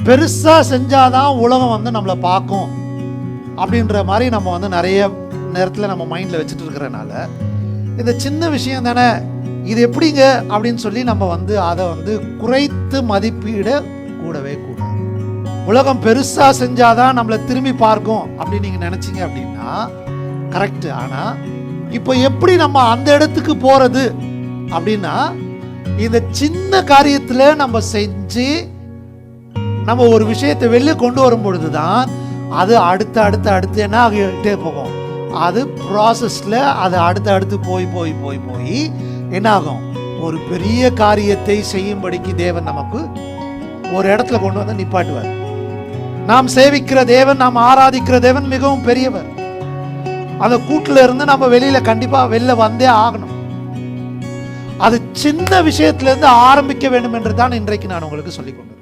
பெருசா செஞ்சாதான் உலகம் வந்து நம்மளை பார்க்கும் அப்படின்ற மாதிரி நம்ம வந்து நிறைய நேரத்தில் நம்ம மைண்டில் வச்சுட்டு இருக்கிறனால, இந்த சின்ன விஷயம் தானே இது எப்படிங்க அப்படின்னு சொல்லி நம்ம வந்து அதை வந்து குறைத்து மதிப்பீட கூடவே கூடாது. உலகம் பெருசா செஞ்சாதான் நம்மளை திரும்பி பார்க்கும் அப்படின்னு நீங்க நினைச்சீங்க அப்படின்னா கரெக்ட். ஆனா இப்போ எப்படி நம்ம அந்த இடத்துக்கு போறது அப்படின்னா, இந்த சின்ன காரியத்துல நம்ம செஞ்சு நம்ம ஒரு விஷயத்தை வெளியே கொண்டு வரும் பொழுதுதான் அது அடுத்து அடுத்து அடுத்து என்ன ஆகிட்டே போகும். அது ப்ராசஸ்ல அது அடுத்து அடுத்து போய் போய் போய் போய் என்ன ஆகும், ஒரு பெரிய காரியத்தை செய்யும்படிக்கு தேவன் நமக்கு ஒரு இடத்துல கொண்டு வந்து நிப்பாட்டுவார். நாம் சேவிக்கிற தேவன், நாம் ஆராதிக்கிற தேவன் மிகவும் பெரியவர். அந்த கூட்டுல இருந்து நம்ம வெளியில கண்டிப்பா வெளில வந்தே ஆகணும். அது சின்ன விஷயத்துல இருந்து ஆரம்பிக்க வேண்டும் என்று தான் இன்றைக்கு நான் உங்களுக்கு சொல்லிக் கொண்டேன்.